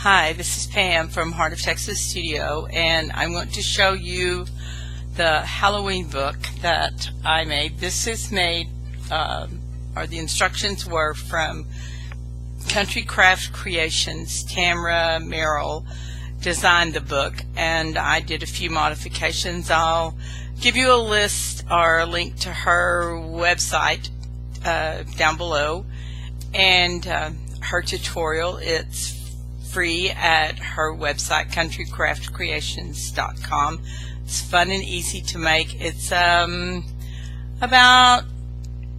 Hi, this is Pam from Heart of Texas Studio, and I want to show you the Halloween book that I made. This is made, or the instructions were from Country Craft Creations. Tamra Merrill designed the book, and I did a few modifications. I'll give you a list or a link to her website down below, and her tutorial. It's free at her website, countrycraftcreations.com. It's fun and easy to make. It's about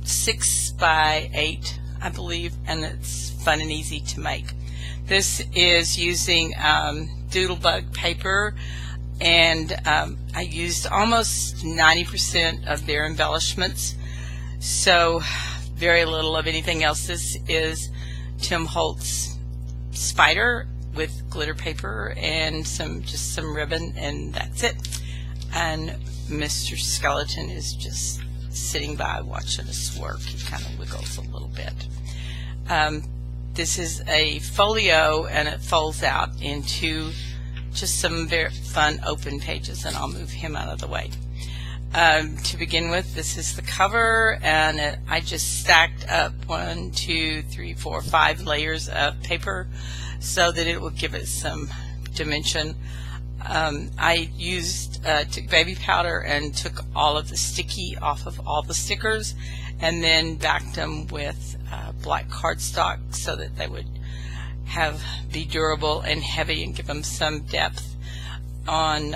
6 by 8, I believe, and it's fun and easy to make. This is using Doodle Bug Paper, and I used almost 90% of their embellishments, so very little of anything else. This is Tim Holtz spider with glitter paper and just some ribbon, and that's it. And Mr. Skeleton is just sitting by watching us work. He kind of wiggles a little bit. This is a folio, and it folds out into just some very fun open pages, and I'll move him out of the way. To begin with, this is the cover, and I just stacked up 1, 2, 3, 4, 5 layers of paper so that it will give it some dimension. I took baby powder and took all of the sticky off of all the stickers, and then backed them with black cardstock so that they would be durable and heavy and give them some depth. On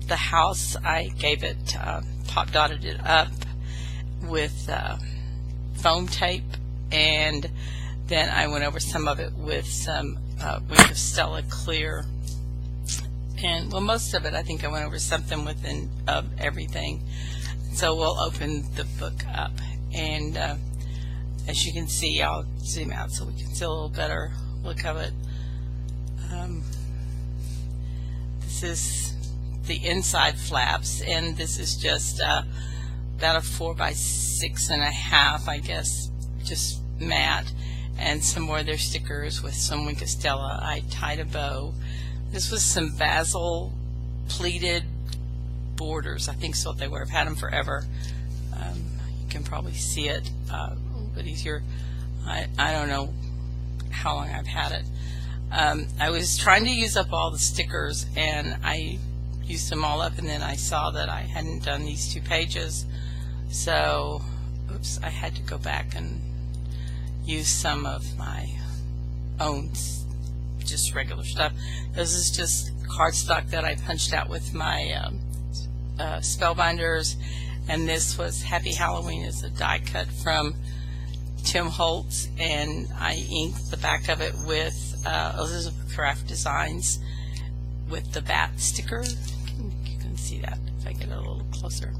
the house, I gave it pop dotted it up with foam tape, and then I went over some of it with some Wink of Stella clear, and well, most of it I think I went over something within everything. So we'll open the book up, and as you can see, I'll zoom out so we can see a little better look of it. This is the inside flaps, and this is just about a 4 by 6.5, I guess, just matte, and some more of their stickers with some Wink of Stella. I tied a bow. This was some basil pleated borders. I think so they were. I've had them forever. You can probably see it a little bit easier. I don't know how long I've had it. I was trying to use up all the stickers, and I used them all up, and then I saw that I hadn't done these 2 pages, so oops, I had to go back and use some of my own just regular stuff. This is just cardstock that I punched out with my spellbinders, and this was Happy Halloween is a die cut from Tim Holtz, and I inked the back of it with Elizabeth Craft Designs with the bat sticker. You can see that if I get a little closer.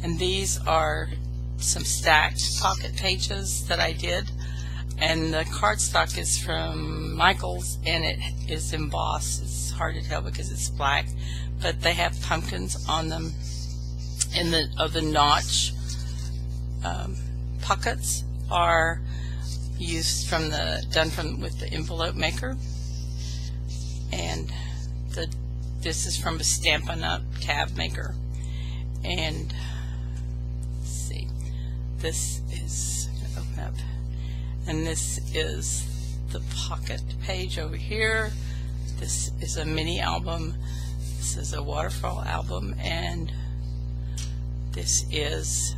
And these are some stacked pocket pages that I did, and the cardstock is from Michael's, and it is embossed. It's hard to tell because it's black, but they have pumpkins on them, and the notch pockets are used with the envelope maker, and this is from a Stampin' Up! Tab maker. And let's see, this is going to open up, and this is the pocket page over here. This is a mini album. This is a waterfall album, and this is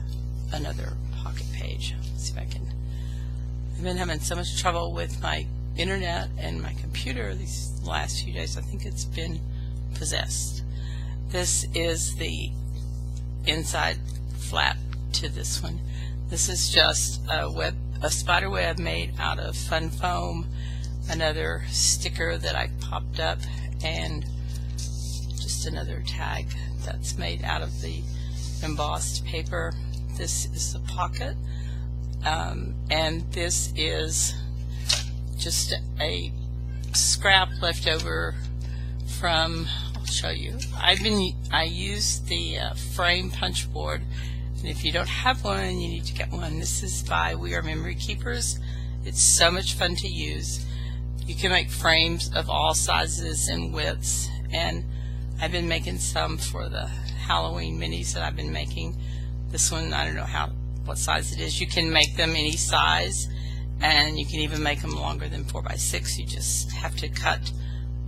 another pocket page. Let's see if I can. I've been having so much trouble with my internet and my computer these last few days. I think it's been possessed. This is the inside flap to this one. This is just a spider web made out of fun foam, another sticker that I popped up, and just another tag that's made out of the embossed paper. This is the pocket, and this is just a scrap left over from, I'll show you. I used the frame punch board, and if you don't have one, you need to get one. This is by We Are Memory Keepers. It's so much fun to use. you can make frames of all sizes and widths, and I've been making some for the Halloween minis that I've been making. This one, I don't know what size it is. You can make them any size, and you can even make them longer than 4x6. You just have to cut,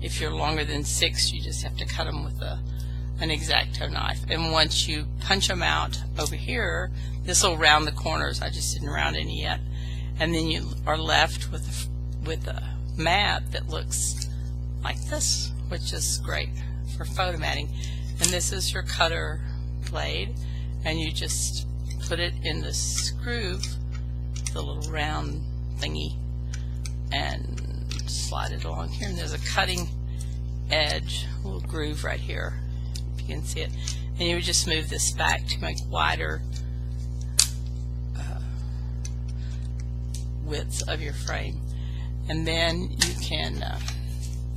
if you're longer than 6, you just have to cut them with an X-Acto knife. And once you punch them out over here, this will round the corners. I just didn't round any yet. And then you are left with a mat that looks like this, which is great for photo matting. And this is your cutter blade, and you just put it in the groove, the little round thingy, and slide it along here. And there's a cutting edge, a little groove right here, if you can see it. And you would just move this back to make wider widths of your frame. And then you can,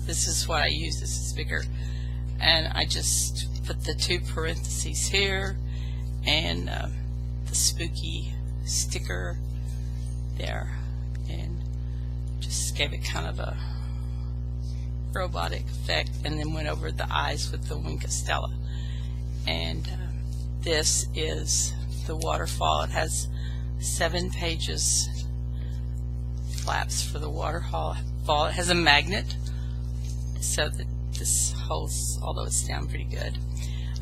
this is what I use, this is bigger, and I just put the 2 parentheses here and the spooky sticker there, and just gave it kind of a robotic effect, and then went over the eyes with the Winkostella. And this is the waterfall. It has 7 pages flaps for the waterfall. It has a magnet so that this holds, although it's down pretty good.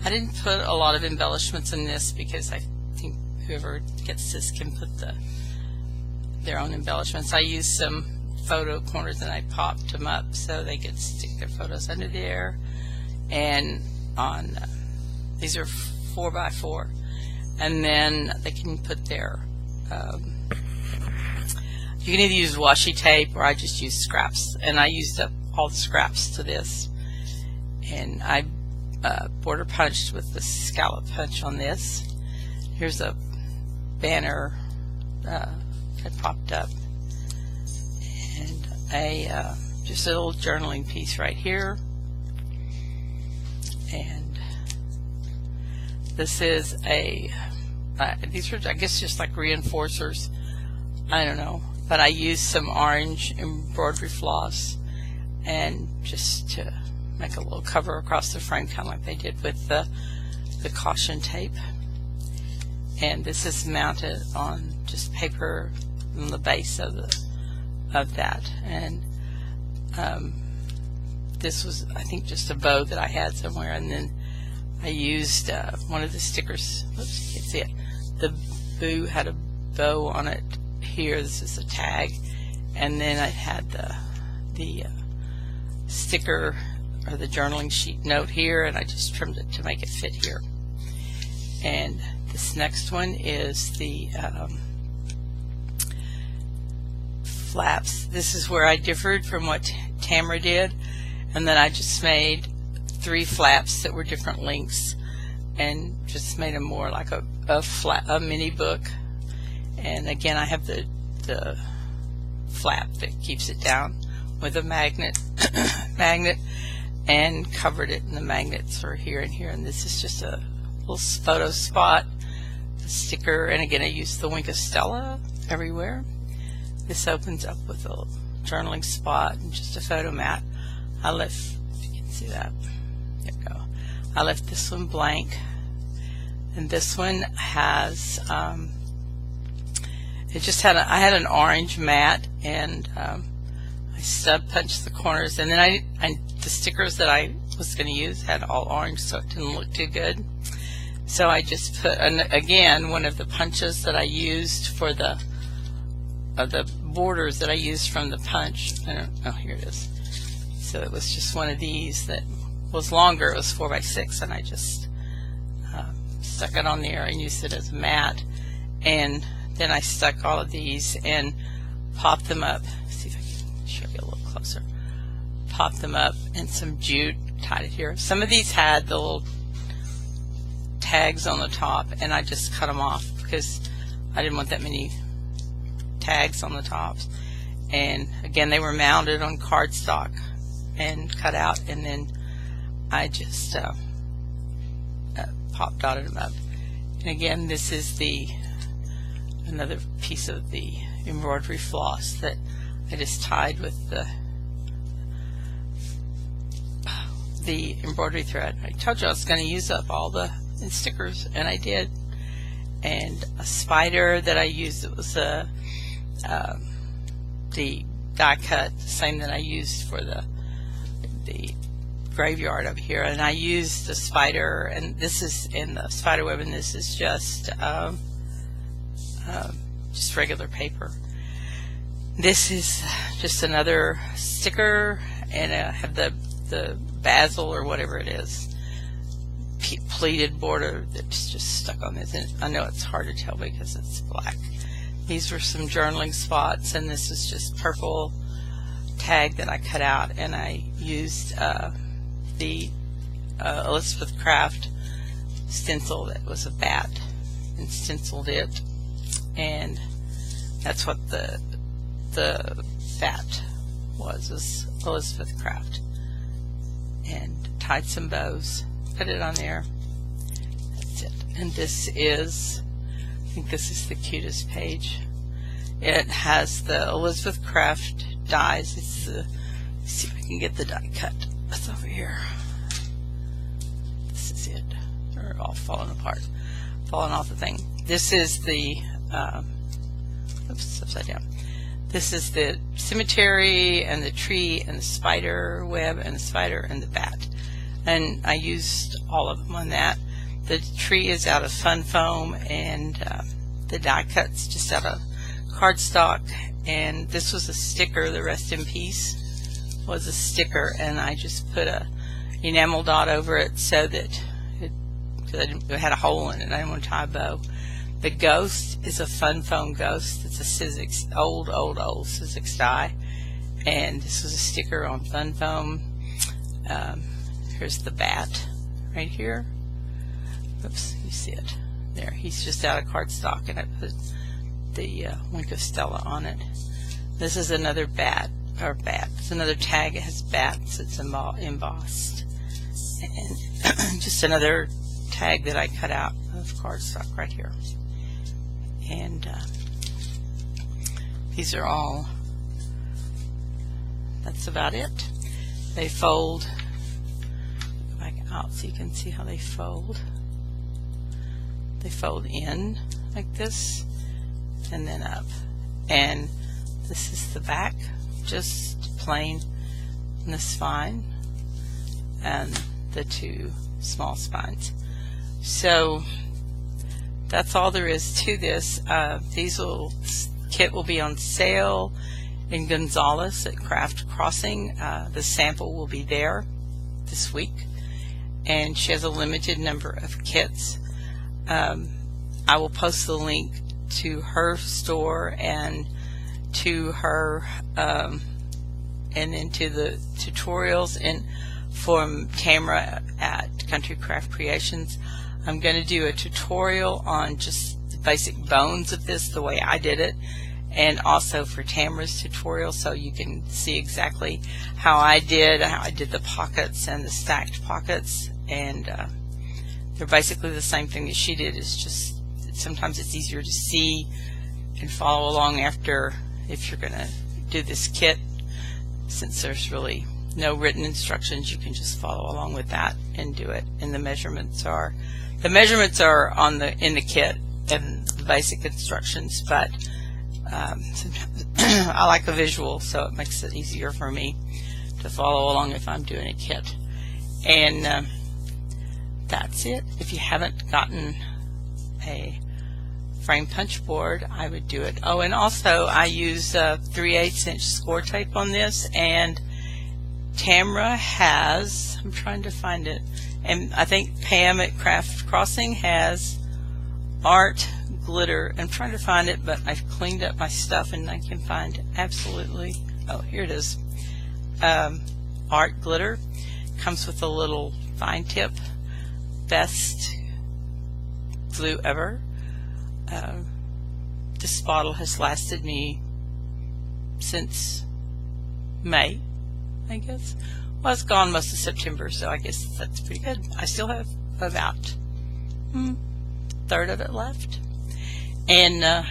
I didn't put a lot of embellishments in this because I think whoever gets this can put their own embellishments. I used some photo corners and I popped them up so they could stick their photos under there. And on these are 4x4, and then they can put their you can either use washi tape, or I just use scraps, and I used up all the scraps to this. And I border punched with the scallop punch on this. Here's a banner that popped up, and just a little journaling piece right here. And this is these are, I guess, just like reinforcers. I don't know, but I used some orange embroidery floss, and just to make a little cover across the frame, kind of like they did with the caution tape. And this is mounted on just paper on the base of that. And this was, I think, just a bow that I had somewhere, and then I used one of the stickers. Oops, you can't see it. The boo had a bow on it here. This is a tag, and then I had the sticker, or the journaling sheet note here, and I just trimmed it to make it fit here. And this next one is the flaps. This is where I differed from what Tamra did, and then I just made 3 flaps that were different lengths, and just made them more like a mini book. And again, I have the flap that keeps it down with a magnet and covered it, and the magnets are here and here. And this is just a little photo spot, a sticker, and again, I used the Winkostella everywhere. This opens up with a journaling spot and just a photo mat. I left, if you can see that, there we go. I left this one blank, and this one has it just had I had an orange mat, and I stub punched the corners, and then the stickers that I was going to use had all orange, so it didn't look too good. So I just put, again, one of the punches that I used for the borders that I used from the punch. Oh, here it is. So it was just one of these that was longer. It was 4x6, and I just stuck it on there and used it as a mat. And then I stuck all of these and popped them up. Let's see if I can show you a little closer. Popped them up in some jute, tied it here. Some of these had the little tags on the top, and I just cut them off because I didn't want that many tags on the tops. And again, they were mounted on cardstock and cut out, and then I just pop dotted them up. And again, this is another piece of the embroidery floss that I just tied with the the embroidery thread. I told you I was going to use up all the stickers, and I did. And a spider that I used, it was the die cut, the same that I used for the graveyard over here. And I used the spider, and this is in the spider web, and this is just regular paper. This is just another sticker, and I have the basil or whatever it is, pleated border that's just stuck on this. And I know it's hard to tell because it's black. These were some journaling spots, and this is just purple tag that I cut out, and I used the Elizabeth Craft stencil that was a bat, and stenciled it, and that's what the bat was Elizabeth Craft, and tied some bows, put it on there. That's it. And this is, I think this is the cutest page. It has the Elizabeth Craft dies. It's the, let's see if I can get the die cut. It's over here. This is it. They're all falling apart, falling off the thing. This is the oops, upside down. This is the cemetery and the tree and the spider web and the spider and the bat, and I used all of them on that. The tree is out of fun foam, and the die cut's just out of cardstock, and this was a sticker. The rest in peace was a sticker, and I just put a enamel dot over it so that it had a hole in it. I didn't want to tie a bow. The ghost is a fun foam ghost. It's a Sizzix, old Sizzix die, and this was a sticker on fun foam. Here's the bat right here. Oops, you see it there. He's just out of cardstock, and I put the Wink of Stella on it. This is another bat, or bat. It's another tag. It has bats. It's embossed, and just another tag that I cut out of cardstock right here. And these are all, that's about it. They fold, go back out so you can see how they fold. They fold in like this and then up. And this is the back, just plain, and the spine, and the two small spines. So that's all there is to this. Kit will be on sale in Gonzales at Craft Crossing. The sample will be there this week, and she has a limited number of kits. I will post the link to her store and to her and then to the tutorials and from Tamra at Country Craft Creations. I'm going to do a tutorial on just the basic bones of this, the way I did it, and also for Tamra's tutorial, so you can see exactly how I did the pockets and the stacked pockets. And they're basically the same thing that she did. It's just sometimes it's easier to see and follow along after if you're going to do this kit, since there's really no written instructions. You can just follow along with that and do it. And the measurements are on in the kit and the basic instructions, but sometimes I like a visual, so it makes it easier for me to follow along if I'm doing a kit. And that's it. If you haven't gotten a frame punch board, I would do it. Oh, and also I use 3/8 inch score tape on this, and Tamra has, I'm trying to find it, and I think Pam at Craft Crossing has art glitter. I'm trying to find it, but I've cleaned up my stuff and I can find absolutely, oh, here it is. Art glitter comes with a little fine tip. Best glue ever. This bottle has lasted me since May, I guess. Well, it's gone most of September, so I guess that's pretty good. I still have about a third of it left. And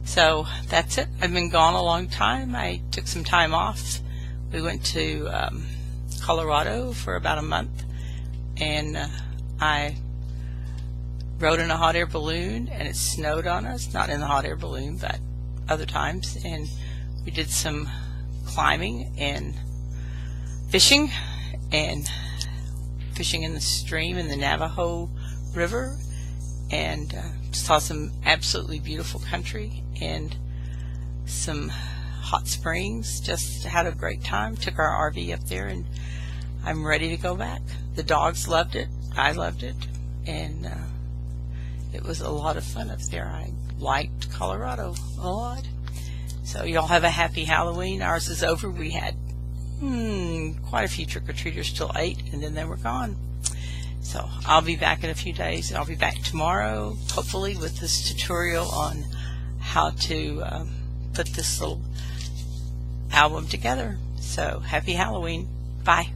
so that's it. I've been gone a long time. I took some time off. We went to Colorado for about a month, and I rode in a hot air balloon, and it snowed on us, not in the hot air balloon, but other times, and we did some climbing and fishing in the stream in the Navajo River, and saw some absolutely beautiful country and some hot springs. Just had a great time. Took our RV up there, and I'm ready to go back. The dogs loved it, I loved it, and it was a lot of fun up there. I liked Colorado a lot. So y'all have a happy Halloween. Ours is over. We had quite a few trick-or-treaters till 8, and then they were gone. So I'll be back in a few days. I'll be back tomorrow, hopefully, with this tutorial on how to put this little album together. So happy Halloween. Bye.